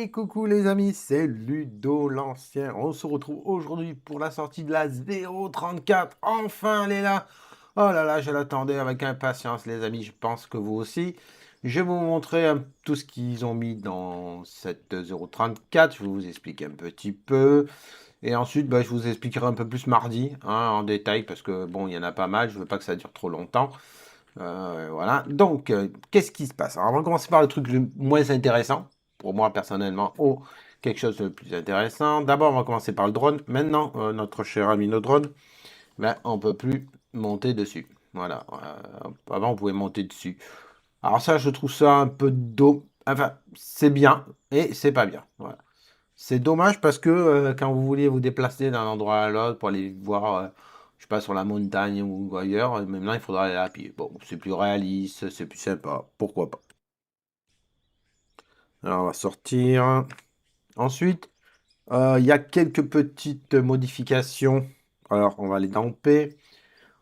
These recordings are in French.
Et coucou les amis, c'est Ludo l'Ancien. On se retrouve aujourd'hui pour la sortie de la 034. Enfin, elle est là. Oh là là, je l'attendais avec impatience les amis, je pense que vous aussi. Je vais vous montrer tout ce qu'ils ont mis dans cette 034. Je vais vous expliquer un petit peu. Et ensuite, je vous expliquerai un peu plus mardi, hein, en détail, parce que bon, il y en a pas mal. Je ne veux pas que ça dure trop longtemps. Voilà. Donc, qu'est-ce qui se passe? Alors, on va commencer par le truc le moins intéressant, pour moi personnellement, ou quelque chose de plus intéressant. D'abord, on va commencer par le drone. Maintenant, notre cher ami no drone, on peut plus monter dessus. Voilà. Avant, on pouvait monter dessus. Alors ça, je trouve ça un peu Enfin, c'est bien et c'est pas bien. Voilà. C'est dommage parce que quand vous vouliez vous déplacer d'un endroit à l'autre pour aller voir, je sais pas, sur la montagne ou ailleurs, maintenant il faudra aller à pied. Bon, c'est plus réaliste, c'est plus sympa, pourquoi pas. Alors on va sortir. Ensuite, il y a quelques petites modifications. Alors on va aller dans P.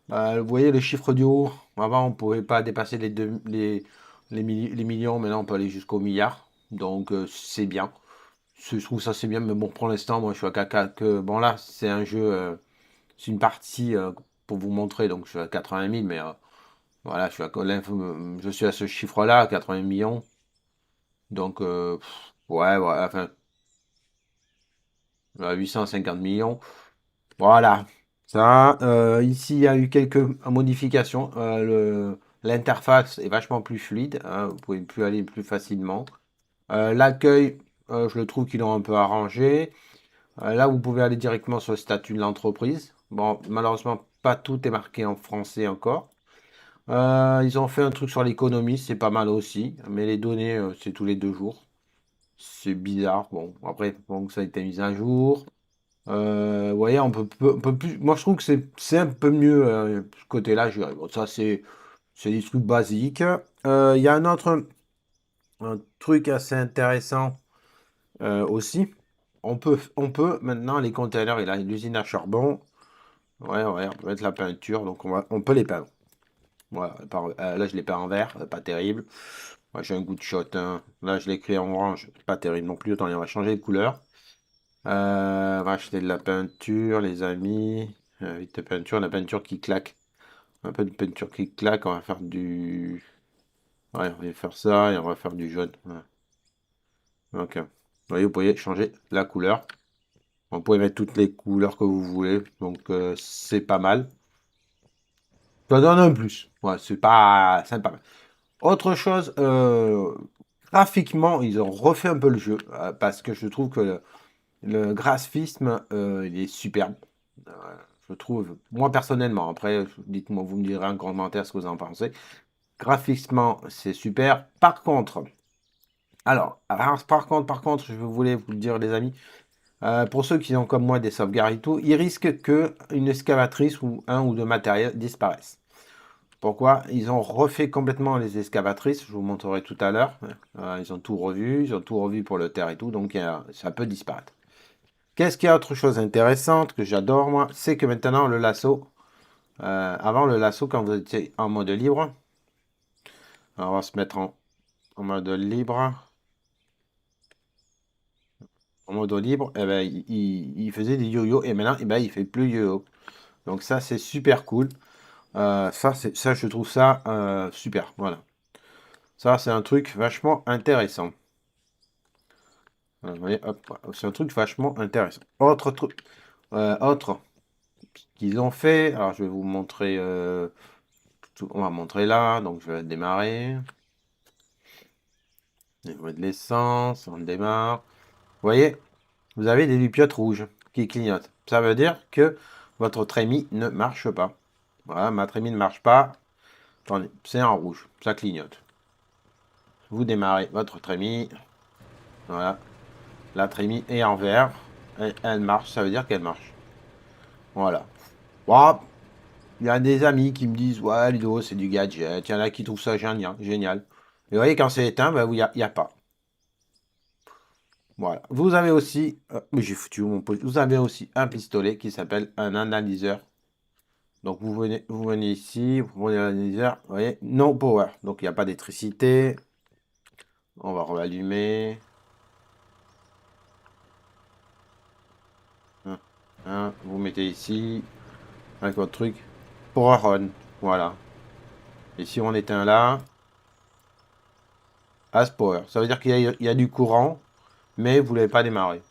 Vous voyez le chiffre du haut. Avant on pouvait pas dépasser les millions, maintenant on peut aller jusqu'au milliard. Donc c'est bien. Je trouve ça c'est bien, mais bon, pour l'instant, moi je suis à caca que. Bon, là, c'est un jeu, c'est une partie pour vous montrer, donc je suis à 80 000, mais voilà, je suis à ce chiffre-là, 80 millions. Donc, ouais, ouais, enfin, 850 millions. Voilà. Ça, ici, il y a eu quelques modifications. L'interface est vachement plus fluide, hein, vous pouvez plus aller plus facilement. L'accueil, je le trouve qu'ils l'ont un peu arrangé. Là, vous pouvez aller directement sur le statut de l'entreprise. Bon, malheureusement, pas tout est marqué en français encore. Ils ont fait un truc sur l'économie, c'est pas mal aussi. Mais les données, c'est tous les 2 jours. C'est bizarre. Bon, après, bon, ça a été mis à jour. Vous voyez, on peut plus. Moi, je trouve que c'est un peu mieux ce côté-là. Bon, ça, c'est des trucs basiques. Il y a un truc assez intéressant aussi. On peut maintenant les containers, il a l'usine à charbon. Ouais, ouais, on peut mettre la peinture, donc on peut les peindre. Voilà, là je l'ai peint en vert, pas terrible. Moi j'ai un goût de shot, hein. Là je l'ai créé en orange, pas terrible non plus. Attendez, on va changer de couleur. On va acheter de la peinture, les amis. Vite de peinture, la peinture qui claque. Un peu de peinture qui claque, on va faire du. Ouais, on va faire ça et on va faire du jaune. Ouais. Ok. Vous voyez, vous pouvez changer la couleur. Vous pouvez mettre toutes les couleurs que vous voulez, donc c'est pas mal. Ça donne un plus. Ouais, c'est pas mal. Autre chose, graphiquement, ils ont refait un peu le jeu parce que je trouve que le graphisme, il est superbe. Euh, je trouve, moi personnellement, après, dites-moi, vous me direz en commentaire ce que vous en pensez. Graphiquement, c'est super. Par contre, je voulais vous le dire, les amis, pour ceux qui ont comme moi des sauvegardes et tout, ils risquent que une excavatrice ou un ou deux matériels disparaissent. Pourquoi? Ils ont refait complètement les excavatrices, je vous montrerai tout à l'heure. Ils ont tout revu, ils ont tout revu pour le terre et tout, donc ça peut disparaître. Qu'est-ce qu'il y a autre chose intéressante que j'adore moi? C'est que maintenant le lasso, avant le lasso quand vous étiez en mode libre, alors, on va se mettre en mode libre. En mode libre, eh ben, il faisait des yo-yo et maintenant il fait plus yo-yo. Donc ça c'est super cool. Ça je trouve ça super. Voilà. Ça c'est un truc vachement intéressant. Vous voyez, hop, c'est un truc vachement intéressant. Autre truc, autre qu'ils ont fait. Alors, je vais vous montrer. On va montrer là. Donc, je vais démarrer. Je vais mettre de l'essence. On démarre. Vous voyez, vous avez des lupiotes rouges qui clignotent. Ça veut dire que votre trémie ne marche pas. Voilà, ma trémie ne marche pas. Attendez, c'est en rouge. Ça clignote. Vous démarrez votre trémie. Voilà. La trémie est en vert. Et elle marche. Ça veut dire qu'elle marche. Voilà. Bon, il y a des amis qui me disent, ouais, Ludo, c'est du gadget. Il y en a qui trouvent ça génial. Génial. Et vous voyez, quand c'est éteint, il y a pas. Voilà. Vous avez aussi, mais j'ai foutu mon poste. Vous avez aussi un pistolet qui s'appelle un analyseur. Donc vous venez ici, vous prenez l'analyseur, vous voyez, no power. Donc il n'y a pas d'électricité. On va rallumer. hein, vous mettez ici, avec votre truc, pour run, voilà. Et si on éteint là, as power, ça veut dire qu'il y a du courant, mais vous ne l'avez pas démarré.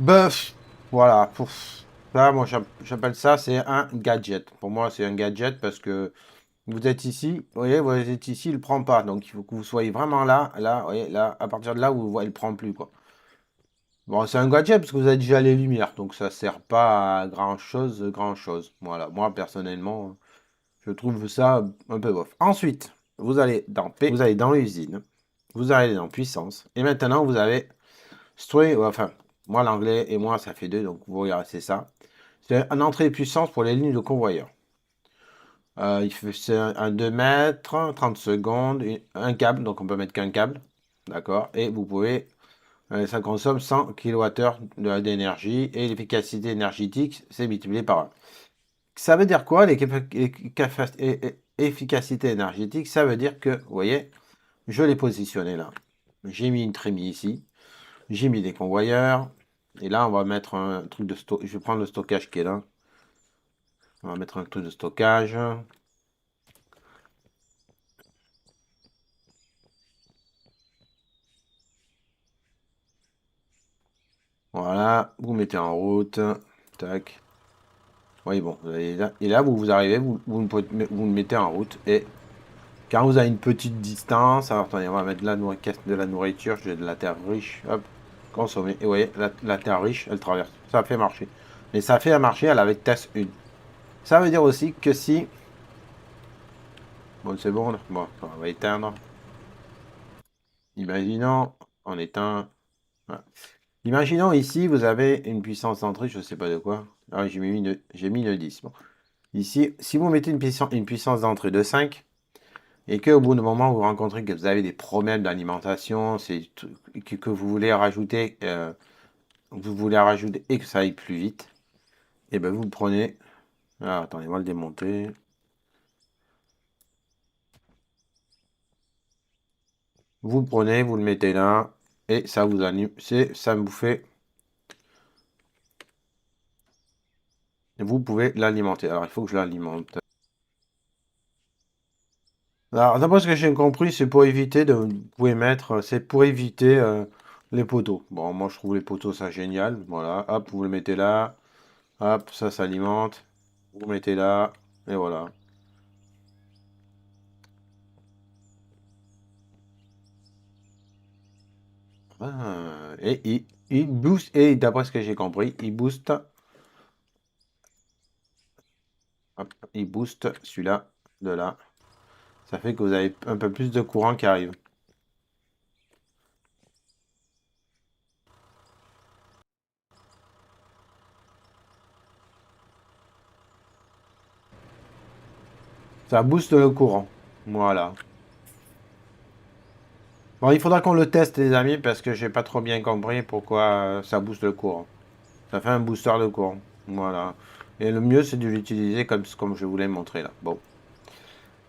Bof, voilà, pouf. Ça, moi j'appelle ça, c'est un gadget. Pour moi, c'est un gadget parce que vous êtes ici, vous voyez, vous êtes ici, il ne prend pas. Donc il faut que vous soyez vraiment là, vous voyez, là, à partir de là, vous voyez, il ne prend plus, quoi. Bon, c'est un gadget parce que vous avez déjà les lumières, donc ça sert pas à grand chose. Voilà, moi personnellement, je trouve ça un peu bof. Ensuite, vous allez dans P, vous allez dans l'usine, vous allez dans puissance, et maintenant vous avez enfin, moi l'anglais et moi ça fait deux, donc vous regardez, c'est ça. C'est une entrée de puissance pour les lignes de convoyeur. C'est un 2 mètres, 30 secondes, un câble, donc on peut mettre qu'un câble, d'accord, et vous pouvez ça consomme 100 kWh d'énergie et l'efficacité énergétique, c'est multiplié par 1. Ça veut dire quoi, l'efficacité énergétique? Ça veut dire que, vous voyez, je l'ai positionné là. J'ai mis une trémie ici. J'ai mis des convoyeurs. Et là, on va mettre un truc de stockage. Je vais prendre le stockage qui est là. On va mettre un truc de stockage. Voilà, vous mettez en route. Tac. Oui, bon, et là, vous arrivez, vous le mettez en route. Et quand vous avez une petite distance, alors attendez, on va mettre de la nourriture, j'ai de la terre riche, hop, consommer. Et vous voyez, la terre riche, elle traverse. Ça fait marcher. Mais ça fait marcher à la vitesse 1. Ça veut dire aussi que si... Bon, c'est bon, là. Bon, on va éteindre. Imaginons, on éteint. Voilà. Imaginons ici, vous avez une puissance d'entrée, je ne sais pas de quoi. Ah, j'ai mis une 10. Bon. Ici, si vous mettez une puissance d'entrée de 5, et qu'au bout d'un moment, vous rencontrez que vous avez des problèmes d'alimentation, que vous voulez rajouter et que ça aille plus vite, et ben vous le prenez. Ah, attendez, on va le démonter. Vous le prenez, vous le mettez là, et ça vous anime. Ça vous fait. Vous pouvez l'alimenter. Alors, il faut que je l'alimente. Alors, d'après ce que j'ai compris, c'est pour éviter de. Vous pouvez mettre. C'est pour éviter les poteaux. Bon, moi, je trouve les poteaux, ça génial. Voilà, hop, vous le mettez là. Hop, ça s'alimente. Vous mettez là. Et voilà. Ah, et il booste. Et d'après ce que j'ai compris, il booste. Hop, il booste celui-là de là. Ça fait que vous avez un peu plus de courant qui arrive. Ça booste le courant. Voilà. Bon, il faudra qu'on le teste, les amis, parce que j'ai pas trop bien compris pourquoi ça booste le courant. Ça fait un booster de courant. Voilà. Et le mieux, c'est de l'utiliser comme je vous l'ai montré là. Bon.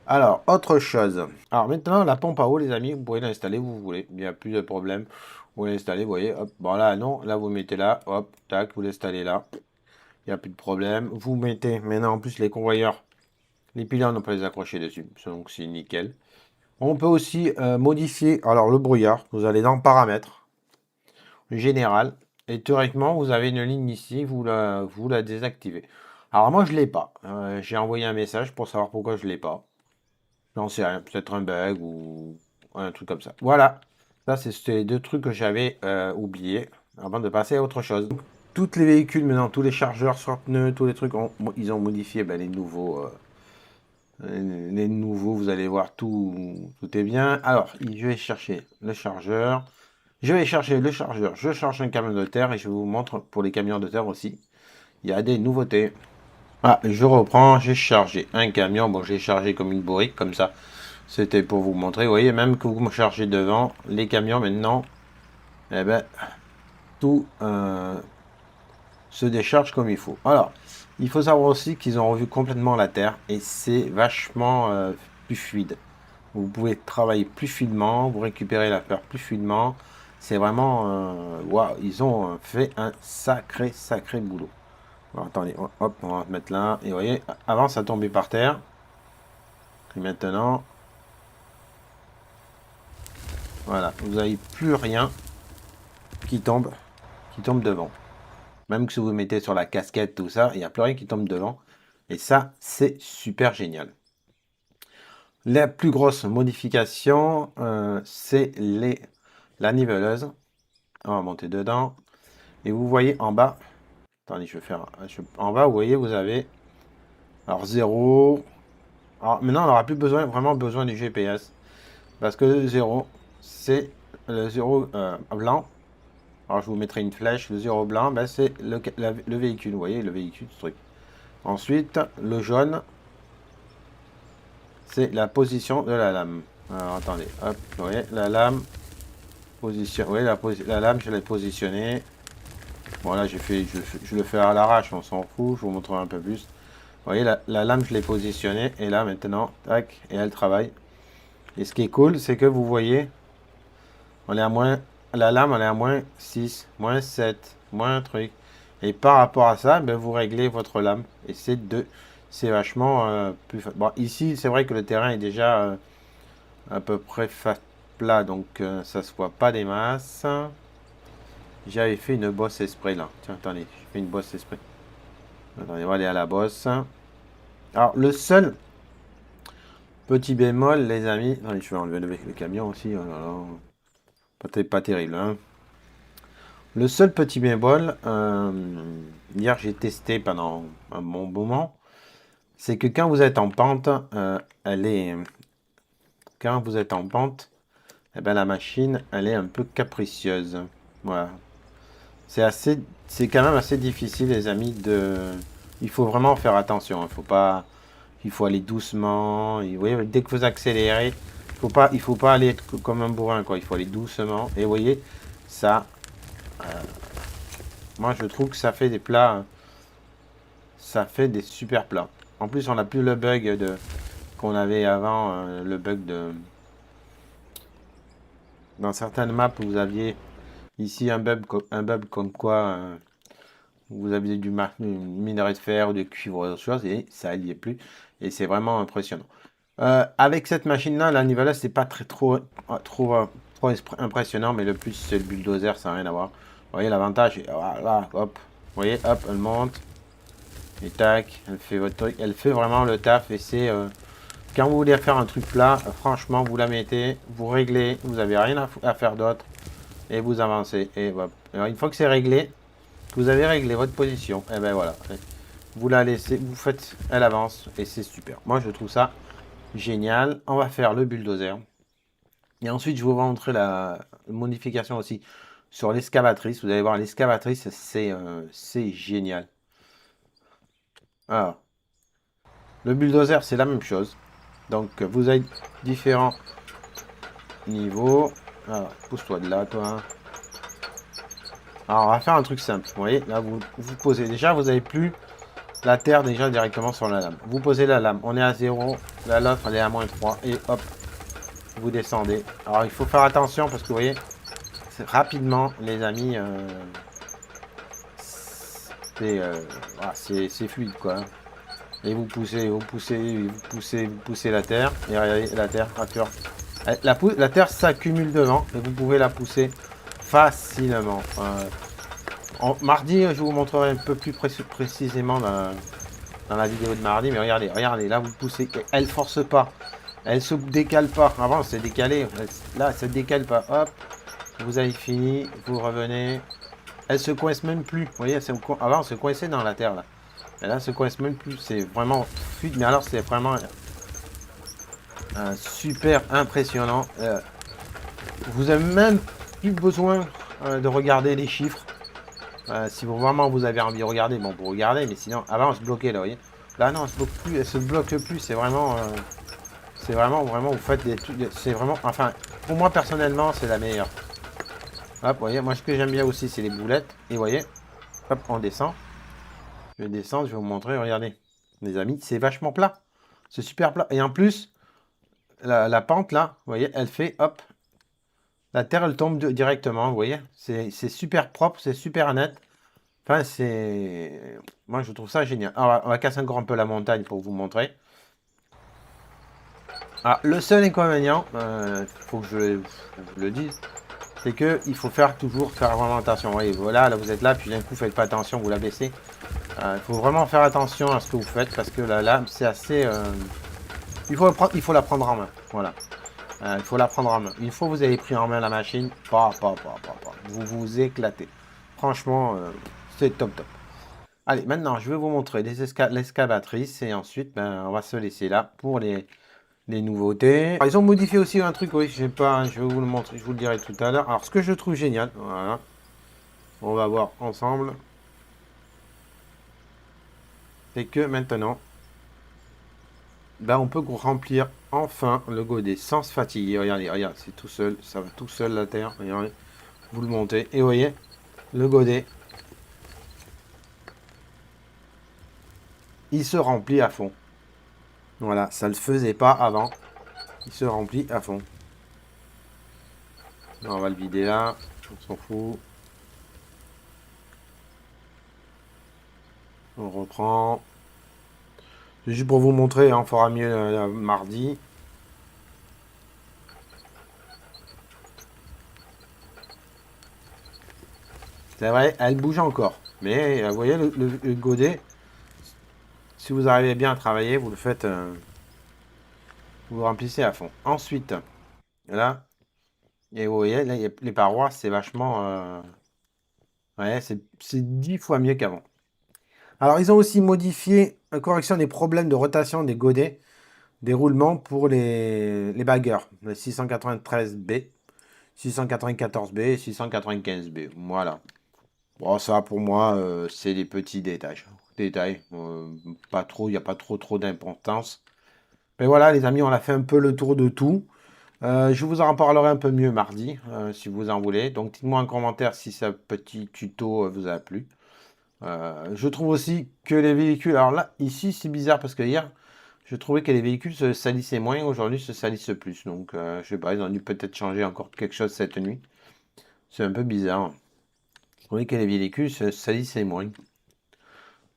Alors, autre chose. Alors maintenant, la pompe à eau, les amis, vous pouvez l'installer où vous voulez. Il n'y a plus de problème. Vous pouvez l'installer, vous voyez. Hop. Bon, là, non. Là, vous mettez là. Hop. Tac. Vous l'installez là. Il n'y a plus de problème. Vous mettez maintenant, en plus, les convoyeurs. Les pylônes, on peut les accrocher dessus. Donc, c'est nickel. On peut aussi modifier. Alors, le brouillard. Vous allez dans paramètres. Général. Et théoriquement, vous avez une ligne ici, vous la désactivez. Alors moi, je ne l'ai pas. J'ai envoyé un message pour savoir pourquoi je ne l'ai pas. J'en sais rien, peut-être un bug ou un truc comme ça. Voilà, ça c'est les deux trucs que j'avais oubliés avant de passer à autre chose. Tous les véhicules, maintenant, tous les chargeurs sur pneus, tous les trucs, ils ont modifié les nouveaux. Les nouveaux, vous allez voir, tout est bien. Alors, je vais chercher le chargeur. Je vais chercher le chargeur, je charge un camion de terre et je vous montre pour les camions de terre aussi. Il y a des nouveautés. Ah, je reprends, j'ai chargé un camion. Bon, j'ai chargé comme une bourrique, comme ça. C'était pour vous montrer. Vous voyez, même que vous me chargez devant, les camions maintenant, eh ben, tout se décharge comme il faut. Alors, il faut savoir aussi qu'ils ont revu complètement la terre et c'est vachement plus fluide. Vous pouvez travailler plus fluidement, vous récupérez l'affaire plus fluidement. C'est vraiment... waouh, ils ont fait un sacré boulot. Bon, attendez, hop, on va se mettre là. Et vous voyez, avant ça tombait par terre. Et maintenant, voilà, vous n'avez plus rien qui tombe, devant. Même que si vous mettez sur la casquette, tout ça, il n'y a plus rien qui tombe devant. Et ça, c'est super génial. La plus grosse modification, c'est la niveleuse. On va monter dedans. Et vous voyez en bas, attendez, je vais faire, en bas, vous voyez, vous avez, alors 0. Alors maintenant, on n'aura plus vraiment besoin du GPS. Parce que le 0, c'est le 0 blanc. Alors je vous mettrai une flèche. Le 0 blanc, ben, c'est le véhicule. Vous voyez, le véhicule, ce truc. Ensuite, le jaune, c'est la position de la lame. Alors attendez, hop, vous voyez, la lame, position, oui, la lame, je l'ai positionnée. Bon là, je le fais à l'arrache, on s'en fout, je vous montrerai un peu plus. Vous voyez, la lame, je l'ai positionnée, et là, maintenant, tac, et elle travaille. Et ce qui est cool, c'est que vous voyez, on est à moins, la lame, on est à moins 6, moins 7, moins un truc. Et par rapport à ça, ben, vous réglez votre lame. Et c'est vachement plus... Bon, ici, c'est vrai que le terrain est déjà à peu près plat, donc ça se voit pas des masses. J'avais fait une bosse exprès là. Tiens, attendez, j'ai fait une bosse exprès. Attendez, on va aller à la bosse. Alors, le seul petit bémol, les amis... Attendez, je vais enlever le camion aussi. Oh là là. Pas terrible, hein. Le seul petit bémol, hier j'ai testé pendant un bon moment, c'est que quand vous êtes en pente, quand vous êtes en pente, eh ben, la machine, elle est un peu capricieuse. Voilà. C'est quand même assez difficile, les amis, il faut vraiment faire attention. Il faut aller doucement. Vous voyez, dès que vous accélérez, il faut pas aller comme un bourrin, quoi. Il faut aller doucement. Et vous voyez, ça, moi, je trouve que ça fait des plats, ça fait des super plats. En plus, on n'a plus le bug qu'on avait avant, le bug dans certaines maps où vous aviez ici un bug comme quoi vous aviez minerai de fer ou de cuivre ou autre chose et ça n'y est plus. Et c'est vraiment impressionnant. Avec cette machine-là, la niveleuse, c'est pas trop impressionnant, mais le plus, c'est le bulldozer, ça n'a rien à voir. Vous voyez, l'avantage, voilà, hop, vous voyez, hop, elle monte, et tac, elle fait votre truc, elle fait vraiment le taf, et c'est, quand vous voulez faire un truc plat, franchement, vous la mettez, vous réglez, vous avez rien à faire d'autre, et vous avancez, et hop. Alors, une fois que c'est réglé, que vous avez réglé votre position, et ben voilà, vous la laissez, vous faites, elle avance, et c'est super. Moi, je trouve ça génial. On va faire le bulldozer. Et ensuite, je vais vous montrer la modification aussi sur l'excavatrice. Vous allez voir, l'excavatrice, c'est génial. Alors, le bulldozer, c'est la même chose. Donc, vous avez différents niveaux. Alors, pousse-toi de là, toi. Alors, on va faire un truc simple. Vous voyez, là, vous posez. Déjà, vous n'avez plus la terre déjà directement sur la lame. Vous posez la lame. On est à 0. La l'autre, elle est à moins 3. Et hop, vous descendez. Alors, il faut faire attention parce que vous voyez, rapidement, les amis, c'est fluide, quoi. Et vous poussez, vous poussez, vous poussez, vous poussez la terre. Et regardez, la terre, la terre s'accumule devant et vous pouvez la pousser facilement. Mardi, je vous montrerai un peu plus précisément dans la vidéo de mardi. Mais regardez, regardez, là vous poussez, elle force pas, elle se décale pas. Avant c'est décalé, là ça ne décale pas. Hop, vous avez fini, vous revenez. Elle se coince même plus. Vous voyez, avant, on se coinçait dans la terre, là. Et là, elle se coince même plus. C'est vraiment fluide. Mais alors, c'est vraiment super impressionnant. Vous avez même plus besoin de regarder les chiffres. Si vraiment vous avez envie de regarder, bon, vous regardez. Mais sinon, avant, on se bloquait, là, vous voyez. Là, non, elle se bloque plus. Elle se bloque plus. C'est vraiment... vraiment, vous faites des trucs... C'est vraiment... Enfin, pour moi, personnellement, c'est la meilleure. Hop, vous voyez, moi ce que j'aime bien aussi, c'est les boulettes. Et vous voyez, hop, on descend. Je vais descendre, je vais vous montrer, regardez. Les amis, c'est vachement plat. C'est super plat. Et en plus, la pente là, vous voyez, elle fait, hop, La terre, elle tombe directement, vous voyez? C'est super propre, c'est super net. Enfin, c'est... Moi, je trouve ça génial. Alors, on va casser encore un peu la montagne pour vous montrer. Ah, le seul inconvénient, faut que je le dise, c'est que il faut toujours faire vraiment attention. Vous voyez, voilà, là vous êtes là, puis d'un coup, faites pas attention, vous la baissez. Il faut vraiment faire attention à ce que vous faites parce que la lame, c'est assez... il faut la prendre en main. Voilà. Il faut la prendre en main. Une fois que vous avez pris en main la machine, vous vous éclatez. Franchement, c'est top top. Allez, maintenant, je vais vous montrer l'excavatrice et ensuite, ben, on va se laisser là pour les nouveautés. Alors, ils ont modifié aussi un truc, oui, je sais pas, je vais vous le montrer, je vous le dirai tout à l'heure. Alors, ce que je trouve génial, voilà, on va voir ensemble, c'est que maintenant, ben, on peut remplir enfin le godet sans se fatiguer. Regardez, regarde, c'est tout seul, ça va tout seul la terre. Regardez, vous le montez et vous voyez, le godet, il se remplit à fond. Voilà, ça ne le faisait pas avant. Il se remplit à fond. On va le vider là, on s'en fout. On reprend. C'est juste pour vous montrer, hein, on fera mieux mardi. C'est vrai, elle bouge encore. Mais vous voyez le godet, si vous arrivez bien à travailler, vous le faites, vous le remplissez à fond. Ensuite, là, et vous voyez, là, les parois, c'est vachement... ouais, c'est 10 fois mieux qu'avant. Alors, ils ont aussi modifié la correction des problèmes de rotation des godets, des roulements pour les bagueurs, le 693B, 694B et 695B. Voilà. Bon, ça, pour moi, c'est des petits détails. Détails. Pas trop, il n'y a pas trop d'importance. Mais voilà, les amis, on a fait un peu le tour de tout. Je vous en reparlerai un peu mieux mardi, si vous en voulez. Donc, dites-moi en commentaire si ce petit tuto vous a plu. Je trouve aussi que les véhicules... Alors là, ici, c'est bizarre parce que hier, je trouvais que les véhicules se salissaient moins. Aujourd'hui, se salissent plus. Donc, je sais pas, ils ont dû peut-être changer encore quelque chose cette nuit. C'est un peu bizarre. Je trouvais que les véhicules se salissaient moins.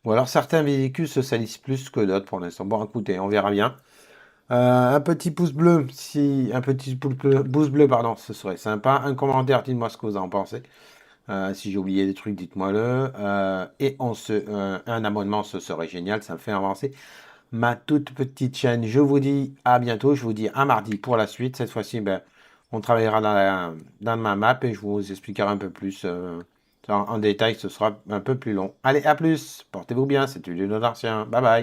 Ou alors certains véhicules se salissent plus que d'autres pour l'instant. Bon, écoutez, on verra bien. Un petit pouce bleu, si un petit pouce bleu, pardon, ce serait sympa. Un commentaire, dites-moi ce que vous en pensez. Si j'ai oublié des trucs, dites-moi-le. Et un abonnement, ce serait génial, ça me fait avancer ma toute petite chaîne. Je vous dis à bientôt, je vous dis à mardi pour la suite. Cette fois-ci, ben, on travaillera dans ma map et je vous expliquerai un peu plus. En détail, ce sera un peu plus long. Allez, à plus, portez-vous bien, c'était Ludo Dartien, bye bye.